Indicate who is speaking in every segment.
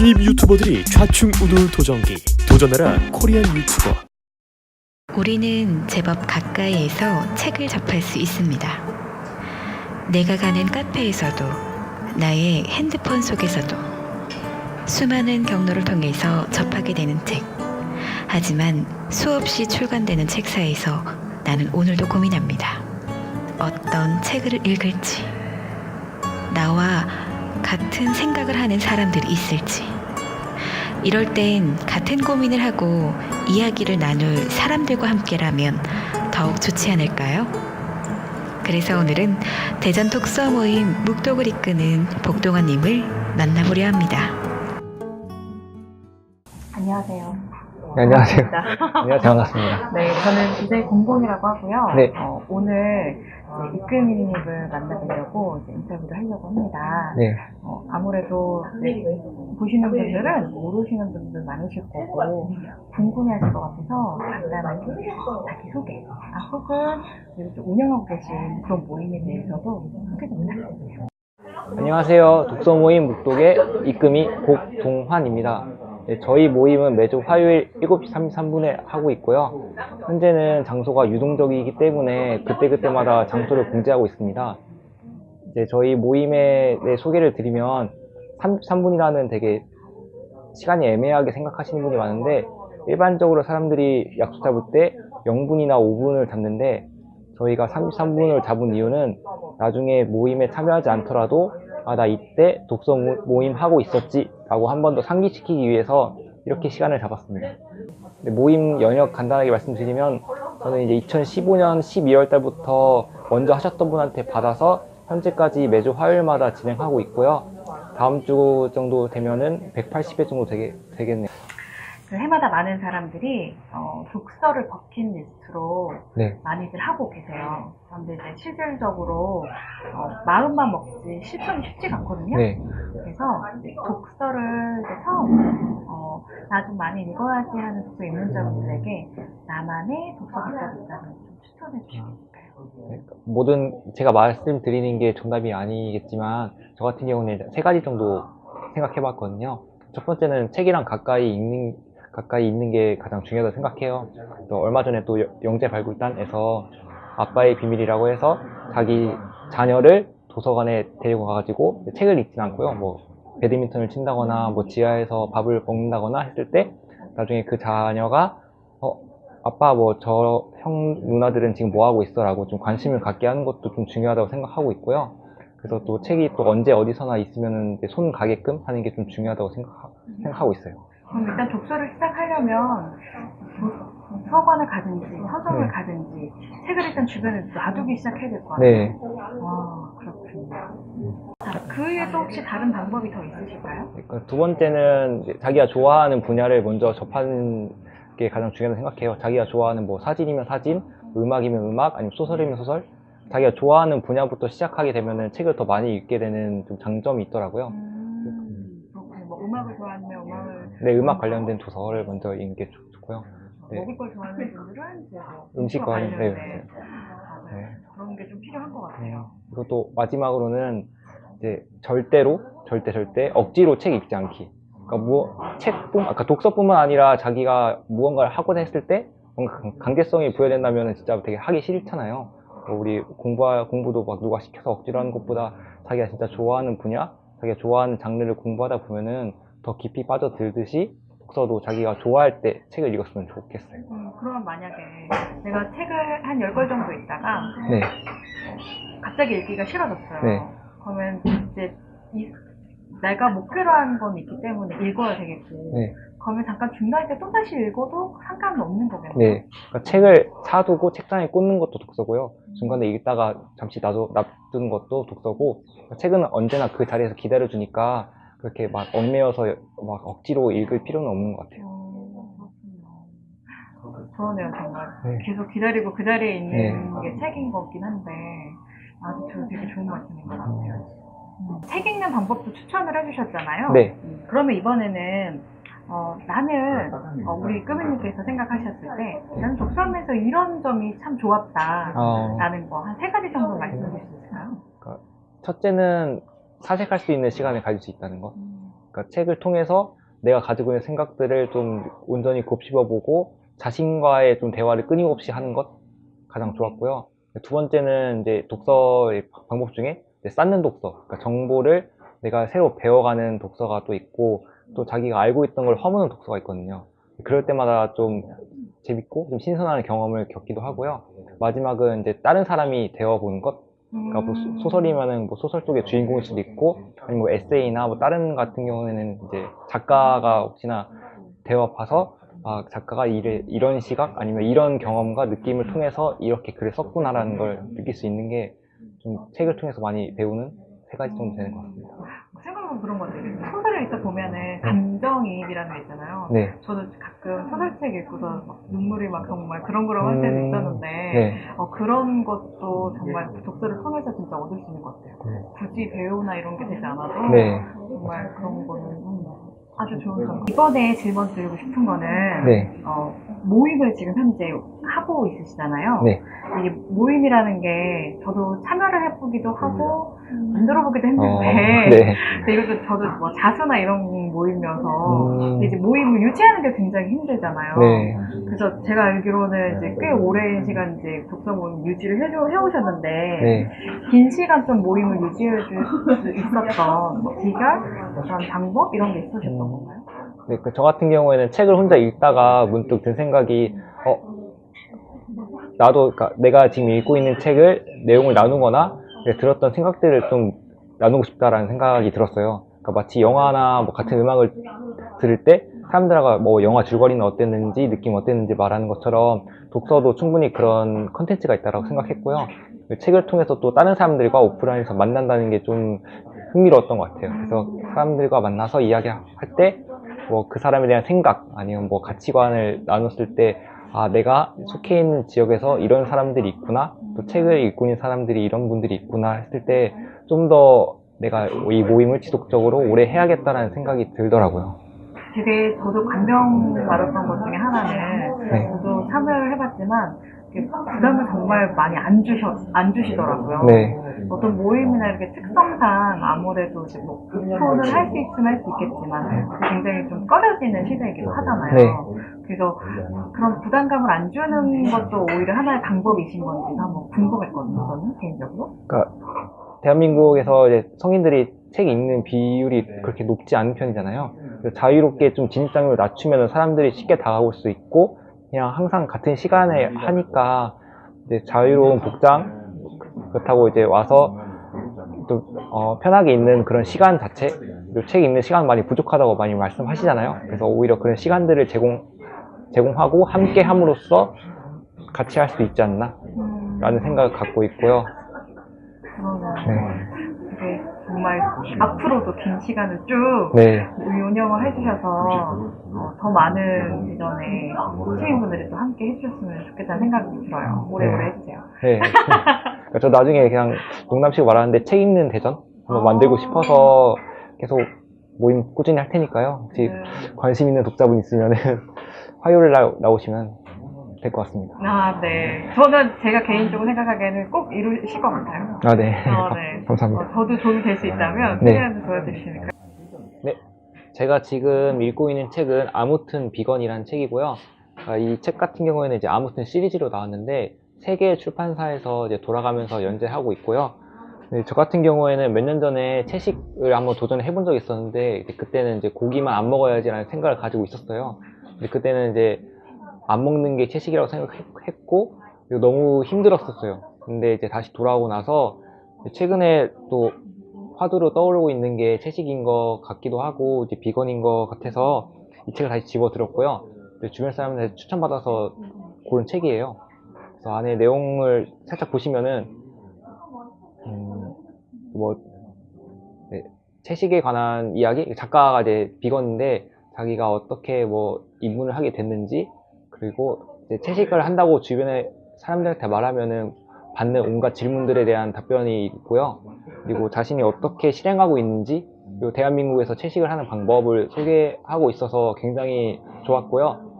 Speaker 1: 신입 유튜버들이 좌충우돌 도전기 도전하라 코리안 유튜버.
Speaker 2: 우리는 제법 가까이에서 책을 접할 수 있습니다. 내가 가는 카페에서도 나의 핸드폰 속에서도 수많은 경로를 통해서 접하게 되는 책. 하지만 수없이 출간되는 책사에서 나는 오늘도 고민합니다. 어떤 책을 읽을지, 나와 같은 생각을 하는 사람들이 있을지. 이럴 땐 같은 고민을 하고 이야기를 나눌 사람들과 함께라면 더욱 좋지 않을까요? 그래서 오늘은 대전 독서 모임 묵독을 이끄는 복동환님을 만나보려 합니다.
Speaker 3: 안녕하세요.
Speaker 4: 네, 안녕하세요.
Speaker 3: 반갑습니다.
Speaker 4: 안녕하세요. 반갑습니다.
Speaker 3: 네, 저는 BJ00이라고 하고요.
Speaker 4: 네.
Speaker 3: 오늘 이끌미님을 만나보려고 이제 인터뷰를 하려고 합니다.
Speaker 4: 네.
Speaker 3: 아무래도 이제 보시는 분들은 모르시는 분들 많으실 거고 궁금해하실 것 같아서 간단하게 자기소개, 혹은 좀 운영하고 계신 그런 모임에 대해서도 소개 좀 부탁드립니다.
Speaker 4: 안녕하세요. 독서 모임 묵독의 이끌미 복동환입니다. 네, 저희 모임은 매주 화요일 7시 33분에 하고 있고요. 현재는 장소가 유동적이기 때문에 그때그때마다 장소를 공지하고 있습니다. 이제 저희 모임의 소개를 드리면 33분이라는 되게 시간이 애매하게 생각하시는 분이 많은데, 일반적으로 사람들이 약속 잡을 때 0분이나 5분을 잡는데, 저희가 33분을 잡은 이유는 나중에 모임에 참여하지 않더라도 나 이때 독서 모임 하고 있었지 라고 한 번 더 상기시키기 위해서 이렇게 시간을 잡았습니다. 모임 연역 간단하게 말씀드리면, 저는 이제 2015년 12월 달부터 먼저 하셨던 분한테 받아서 현재까지 매주 화요일마다 진행하고 있고요. 다음 주 정도 되면은 180회 정도 되겠네요.
Speaker 3: 해마다 많은 사람들이 독서를 버킷리스트로
Speaker 4: 네.
Speaker 3: 많이들 하고 계세요. 그런데 이제 실질적으로 마음만 먹지 실천이 쉽지가 않거든요.
Speaker 4: 네.
Speaker 3: 그래서 이제 독서를 이제 처음 나 좀 많이 읽어야지 하는 독서 입문자분들에게 나만의 독서 기법이 있다면 좀 추천해 주시겠어요?
Speaker 4: 제가 말씀드리는 게 정답이 아니겠지만, 저 같은 경우는 3가지 정도 생각해 봤거든요. 첫 번째는 책이랑 가까이 있는 게 가장 중요하다고 생각해요. 또 얼마 전에 또 영재 발굴단에서 아빠의 비밀이라고 해서 자기 자녀를 도서관에 데리고 가가지고 책을 읽진 않고요. 뭐 배드민턴을 친다거나 뭐 지하에서 밥을 먹는다거나 했을 때 나중에 그 자녀가 아빠 뭐 저 형 누나들은 지금 뭐 하고 있어? 라고 좀 관심을 갖게 하는 것도 좀 중요하다고 생각하고 있고요. 그래서 또 책이 또 언제 어디서나 있으면 손 가게끔 하는 게 좀 중요하다고 생각하고 있어요.
Speaker 3: 그럼 일단 독서를 시작하려면 서관을 가든지 서점을 가든지 책을 일단 주변에 놔두기 시작해야 될 거 아니에요?
Speaker 4: 네.
Speaker 3: 와, 그렇군요. 그 외에도 혹시 다른 방법이 더 있으실까요?
Speaker 4: 두 번째는 자기가 좋아하는 분야를 먼저 접하는 게 가장 중요하다고 생각해요. 자기가 좋아하는 뭐 사진이면 사진, 음악이면 음악, 아니면 소설이면 소설, 자기가 좋아하는 분야부터 시작하게 되면은 책을 더 많이 읽게 되는 좀 장점이 있더라고요.
Speaker 3: 그렇군요. 뭐 음악을 좋아하면 음악을
Speaker 4: 네, 음악 관련된 도서를 먼저 읽는 게 좋고요. 네.
Speaker 3: 먹을 걸 좋아하는 분들은 이제 뭐
Speaker 4: 음식 관련,
Speaker 3: 관련된
Speaker 4: 네.
Speaker 3: 맞아요. 그런 게 좀 필요한 것 같아요.
Speaker 4: 그리고 또 마지막으로는 이제 절대 억지로 책 읽지 않기. 그러니까 독서뿐만 아니라 자기가 무언가를 하고자 했을 때 뭔가 강제성이 부여된다면 진짜 되게 하기 싫잖아요. 우리 공부도 막 누가 시켜서 억지로 하는 것보다 자기가 진짜 좋아하는 분야, 자기가 좋아하는 장르를 공부하다 보면은 더 깊이 빠져들듯이 독서도 자기가 좋아할 때 책을 읽었으면 좋겠어요.
Speaker 3: 그러면 만약에 내가 책을 한 10권 정도 읽다가
Speaker 4: 네.
Speaker 3: 갑자기 읽기가 싫어졌어요.
Speaker 4: 네.
Speaker 3: 그러면 이제 내가 목표로 한 건 있기 때문에 읽어야 되겠고
Speaker 4: 네.
Speaker 3: 그러면 잠깐 중단할 때 또다시 읽어도 상관은 없는 거겠네요.
Speaker 4: 네. 그러니까 책을 사두고 책장에 꽂는 것도 독서고요. 중간에 읽다가 잠시 놔두는 것도 독서고, 책은 언제나 그 자리에서 기다려주니까 그렇게 막 얽매여서 막 억지로 읽을 필요는 없는 것 같아요.
Speaker 3: 그러네요, 정말.
Speaker 4: 네.
Speaker 3: 계속 기다리고 그 자리에 있는
Speaker 4: 네.
Speaker 3: 게 책인 거긴 한데 아주 되게 좋은 말씀인 것 같아요. 책 읽는 방법도 추천을 해주셨잖아요.
Speaker 4: 네.
Speaker 3: 그러면 이번에는 나는 우리 끄미님께서 생각하셨을 때 나는 독서하면서 이런 점이 참 좋았다라는 거 한 3가지 정도 말씀해 주실 수 있을까요?
Speaker 4: 첫째는 사색할 수 있는 시간을 가질 수 있다는 거. 그러니까 책을 통해서 내가 가지고 있는 생각들을 좀 온전히 곱씹어보고 자신과의 좀 대화를 끊임없이 하는 것 가장 좋았고요. 두 번째는 이제 독서의 방법 중에 이제 쌓는 독서, 그러니까 정보를 내가 새로 배워가는 독서가 또 있고 또 자기가 알고 있던 걸 허무는 독서가 있거든요. 그럴 때마다 좀 재밌고 좀 신선한 경험을 겪기도 하고요. 마지막은 이제 다른 사람이 되어보는 것. 그러니까 뭐 소설이면은 뭐 소설 속의 주인공일 수도 있고 아니면 뭐 에세이나 뭐 다른 같은 경우에는 이제 작가가 혹시나 되어 봐서 아, 작가가 이런 시각 아니면 이런 경험과 느낌을 통해서 이렇게 글을 썼구나라는 걸 느낄 수 있는 게 좀 책을 통해서 많이 배우는 세 가지 정도 되는 것 같습니다.
Speaker 3: 생각해보면 그런 것 같아요. 소설을 읽다 보면은 감정이입이라는 게 있잖아요.
Speaker 4: 네.
Speaker 3: 저도 가끔 소설책 읽고서 막 눈물이 막 정말 그렁그렁할 때도 있었는데
Speaker 4: 네.
Speaker 3: 그런 것도 정말 독서를 통해서 진짜 얻을 수 있는 것 같아요.
Speaker 4: 네.
Speaker 3: 굳이 배우나 이런 게 되지 않아도
Speaker 4: 네.
Speaker 3: 정말 그런 거는 아주 좋은 점. 이번에 질문 드리고 싶은 거는
Speaker 4: 네.
Speaker 3: 모임을 지금 현재 하고 있으시잖아요.
Speaker 4: 네.
Speaker 3: 이게 모임이라는 게 저도 참여를 해보기도 하고 만들어보기도 했는데
Speaker 4: 네.
Speaker 3: 근데 이것도 저도 뭐 자수나 이런 모임이어서 이제 모임을 유지하는 게 굉장히 힘들잖아요.
Speaker 4: 네.
Speaker 3: 그래서 제가 알기로는 이제 꽤 오랜 시간 이제 독서 모임 유지를 해오셨는데
Speaker 4: 네.
Speaker 3: 긴 시간 좀 모임을 유지해 줄 수 있었던 뭐 비결, 그런 방법 이런 게 있으셨던 건가요?
Speaker 4: 네, 저 같은 경우에는 책을 혼자 읽다가 문득 든 생각이, 나도, 그러니까 내가 지금 읽고 있는 책을 내용을 나누거나 들었던 생각들을 좀 나누고 싶다라는 생각이 들었어요. 그러니까 마치 영화나 뭐 같은 음악을 들을 때 사람들과 뭐 영화 줄거리는 어땠는지, 느낌 어땠는지 말하는 것처럼 독서도 충분히 그런 컨텐츠가 있다고 생각했고요. 책을 통해서 또 다른 사람들과 오프라인에서 만난다는 게 좀 흥미로웠던 것 같아요. 그래서 사람들과 만나서 이야기할 때 뭐 그 사람에 대한 생각 아니면 뭐 가치관을 나눴을 때 아, 내가 속해 있는 지역에서 이런 사람들이 있구나, 또 책을 읽고 있는 사람들이 이런 분들이 있구나 했을 때 좀 더 내가 이 모임을 지속적으로 오래 해야겠다는 생각이 들더라고요.
Speaker 3: 되게 저도 감명받았던 것 중에 하나는
Speaker 4: 네.
Speaker 3: 저도 참여를 해봤지만 부담을 정말 많이 안 주시더라고요.
Speaker 4: 네.
Speaker 3: 어떤 모임이나 이렇게 특성상 아무래도 이제 뭐 오픈을 할 수 있으면 할 수 있겠지만 굉장히 좀 꺼려지는 시대이기도 하잖아요.
Speaker 4: 네.
Speaker 3: 그래서 그런 부담감을 안 주는 것도 오히려 하나의 방법이신 건지도 한번 궁금했거든요. 저는 개인적으로.
Speaker 4: 그러니까 대한민국에서 이제 성인들이 책 읽는 비율이 그렇게 높지 않은 편이잖아요. 그래서 자유롭게 좀 진입장벽을 낮추면 사람들이 쉽게 다가올 수 있고 그냥 항상 같은 시간에 하니까 이제 자유로운 복장, 그렇다고 이제 와서 또 편하게 있는 그런 시간 자체, 그리고 책 읽는 시간 많이 부족하다고 많이 말씀하시잖아요. 그래서 오히려 그런 시간들을 제공하고 함께 함으로써 같이 할 수 있지 않나 라는 생각을 갖고 있고요. 네.
Speaker 3: 되게 정말 앞으로도 긴 시간을 쭉
Speaker 4: 네.
Speaker 3: 운영을 해주셔서 더 많은 이전에 시민분들이 또 함께 해주셨으면 좋겠다는 생각이 들어요. 오래오래 해주세요.
Speaker 4: 네. 그러니까 저 나중에 그냥 농담식으로 말하는데 책 읽는 대전 한번 만들고 싶어서 계속 모임 꾸준히 할 테니까요. 혹시 관심 있는 독자분 있으면 화요일 날 나오시면 될 것 같습니다.
Speaker 3: 아, 네. 저는 제가 개인적으로 생각하기에는 꼭 이루실 것 같아요.
Speaker 4: 아, 네.
Speaker 3: 네.
Speaker 4: 감사합니다.
Speaker 3: 저도 도움이 될 수 있다면
Speaker 4: 네.
Speaker 3: 최대한 도와주시니까.
Speaker 4: 네. 제가 지금 읽고 있는 책은 아무튼 비건이라는 책이고요. 이 책 같은 경우에는 이제 아무튼 시리즈로 나왔는데 세 개의 출판사에서 이제 돌아가면서 연재하고 있고요. 네, 저 같은 경우에는 몇 년 전에 채식을 한번 도전해 본 적이 있었는데 그때는 이제 고기만 안 먹어야지라는 생각을 가지고 있었어요. 근데 그때는 이제 안 먹는 게 채식이라고 생각했고 너무 힘들었었어요. 근데 이제 다시 돌아오고 나서 최근에 또 화두로 떠오르고 있는 게 채식인 것 같기도 하고 이제 비건인 것 같아서 이 책을 다시 집어들었고요. 주변 사람들한테 추천받아서 고른 책이에요. 그래서 안에 내용을 살짝 보시면은 채식에 관한 이야기, 작가가 이제 비건인데 자기가 어떻게 뭐 입문을 하게 됐는지, 그리고 이제 채식을 한다고 주변에 사람들한테 말하면은 받는 온갖 질문들에 대한 답변이 있고요. 그리고 자신이 어떻게 실행하고 있는지, 그리고 대한민국에서 채식을 하는 방법을 소개하고 있어서 굉장히 좋았고요.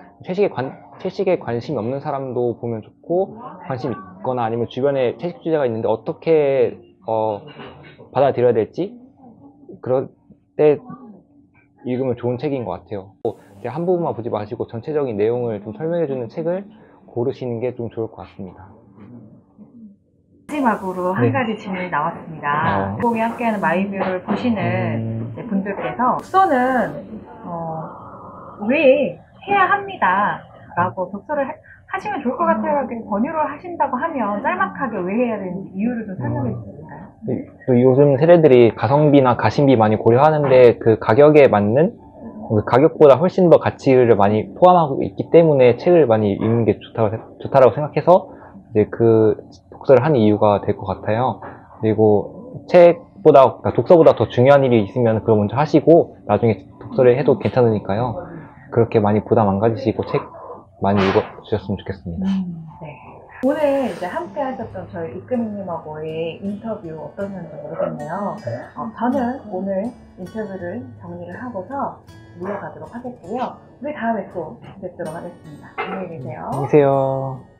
Speaker 4: 채식에 관심이 없는 사람도 보면 좋고, 관심 있거나 아니면 주변에 채식주의자가 있는데 어떻게 받아들여야 될지, 그럴 때 읽으면 좋은 책인 것 같아요. 한 부분만 보지 마시고 전체적인 내용을 좀 설명해주는 책을 고르시는 게 좀 좋을 것 같습니다.
Speaker 3: 마지막으로 한
Speaker 4: 네.
Speaker 3: 가지 질문이 나왔습니다.
Speaker 4: 어.
Speaker 3: 공이 함께하는 마이뷰를 보시는 이제 분들께서 독서는 왜 해야 합니다 라고 독서를 하시면 좋을 것 같아요 라고 권유를 하신다고 하면 짤막하게 왜 해야 되는지 이유를 좀 설명해 주실까요?
Speaker 4: 또 요즘 세대들이 가성비나 가심비 많이 고려하는데 그 가격에 맞는 그 가격보다 훨씬 더 가치를 많이 포함하고 있기 때문에 책을 많이 읽는 게 좋다라고 생각해서 이제 그 독서를 하는 이유가 될 것 같아요. 그리고 그러니까 독서보다 더 중요한 일이 있으면 그걸 먼저 하시고 나중에 독서를 해도 괜찮으니까요. 그렇게 많이 부담 안 가지시고 책 많이 읽어주셨으면 좋겠습니다.
Speaker 3: 네. 오늘 이제 함께 하셨던 저희 이금희님하고의 인터뷰 어떠셨는지 모르겠네요. 저는 오늘 인터뷰를 정리를 하고서 물러가도록 하겠고요. 우리 다음에 또 뵙도록 하겠습니다. 안녕히 계세요.
Speaker 4: 안녕히 계세요.